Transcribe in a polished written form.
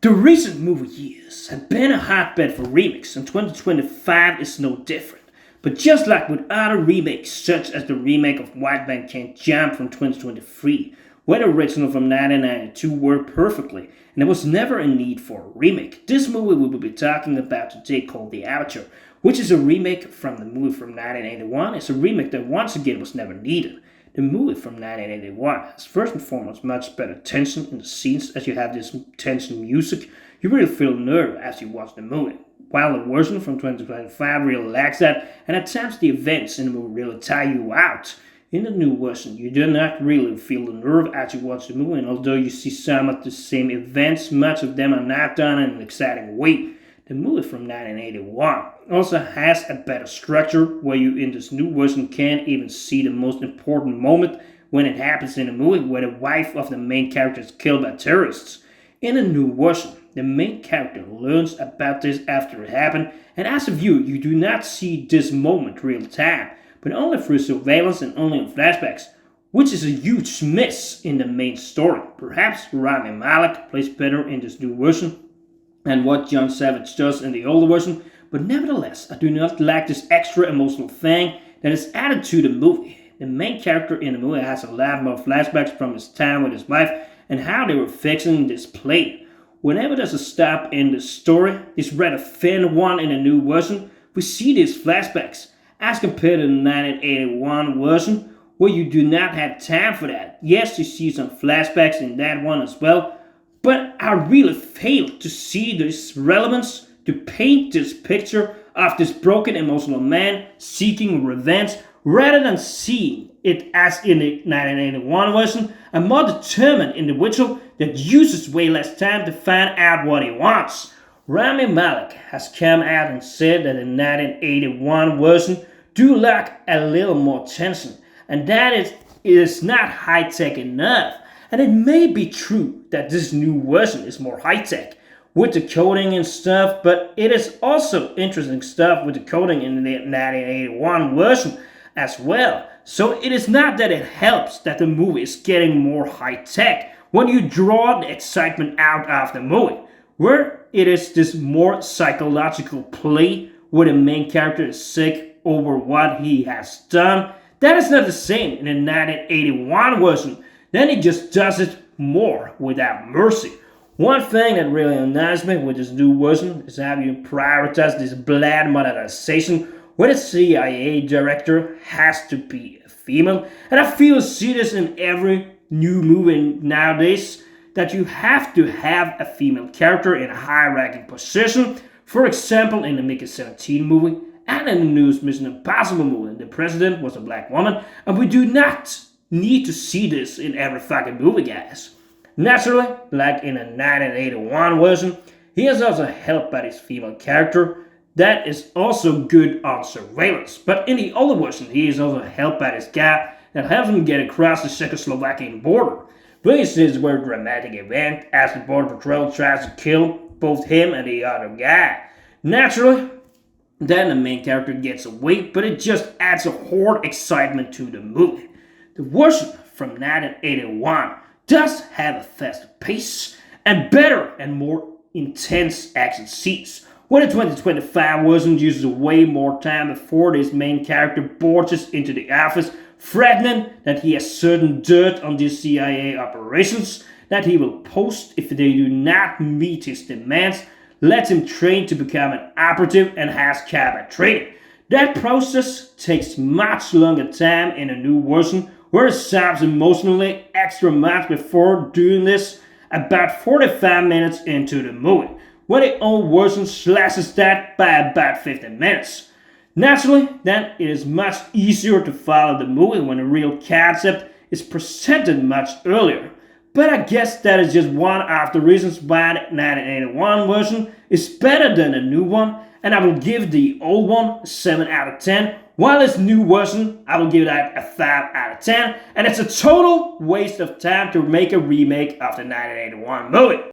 The recent movie years have been a hotbed for remakes, and 2025 is no different. But just like with other remakes, such as the remake of White Man Can't Jump from 2023, where the original from 1992 worked perfectly, and there was never a need for a remake, this movie we will be talking about today called The Avatar, which is a remake from the movie from 1981. It's a remake that once again was never needed. The movie from 1981 has first and foremost much better tension in the scenes as you have this tension music. You really feel nerve as you watch the movie. While the version from 2025 really lacks that, and at times the events in the movie really tire you out. In the new version, you do not really feel the nerve as you watch the movie, and although you see some of the same events, much of them are not done in an exciting way. The movie from 1981 also has a better structure where you in this new version can't even see the most important moment when it happens in the movie where the wife of the main character is killed by terrorists. In the new version, the main character learns about this after it happened, and as a viewer you do not see this moment real time, but only through surveillance and only in flashbacks, which is a huge miss in the main story. Perhaps Rami Malek plays better in this new version and what John Savage does in the older version, but nevertheless, I do not like this extra emotional thing that is added to the movie. The main character in the movie has a lot more flashbacks from his time with his wife and how they were fixing this plane. Whenever there's a stop in the story, this rather thin one in the new version, we see these flashbacks, as compared to the 1981 version, where you do not have time for that. Yes, you see some flashbacks in that one as well, but I really failed to see this relevance to paint this picture of this broken emotional man seeking revenge rather than seeing it as in the 1981 version, a more determined individual that uses way less time to find out what he wants. Rami Malek has come out and said that the 1981 version do lack a little more tension, and that it is not high-tech enough. And it may be true that this new version is more high-tech with the coding and stuff, but it is also interesting stuff with the coding in the 1981 version as well. So it is not that it helps that the movie is getting more high-tech when you draw the excitement out of the movie, where it is this more psychological play where the main character is sick over what he has done. That is not the same in the 1981 version. Then he just does it more without mercy. One thing that really annoys me with this new version is how you prioritize this blood monetization where the CIA director has to be a female. And I feel you see this in every new movie nowadays, that you have to have a female character in a high-ranking position. For example, in the Mickey 17 movie and in the newest Mission Impossible movie, the president was a black woman, and we do not need to see this in every fucking movie, guys. Naturally, like in a 1981 version, he is also helped by this female character that is also good on surveillance. But in the older version, he is also helped by this guy that helps him get across the Czechoslovakian border. This is a very dramatic event as the border patrol tries to kill both him and the other guy. Naturally, then the main character gets away, but it just adds a horde excitement to the movie. The version from 1981 does have a faster pace and better and more intense action scenes, where the 2025 version uses way more time before this main character barges into the office, threatening that he has certain dirt on these CIA operations that he will post if they do not meet his demands, lets him train to become an operative, and has combat training. That process takes much longer time in a new version, where it stops emotionally extra much before doing this about 45 minutes into the movie, where the old version slashes that by about 15 minutes. Naturally, then it is much easier to follow the movie when the real concept is presented much earlier. But I guess that is just one of the reasons why the 1981 version is better than the new one, and I will give the old one a 7 out of 10, while this new version, I will give that a 5 out of 10, and it's a total waste of time to make a remake of the 1981 movie.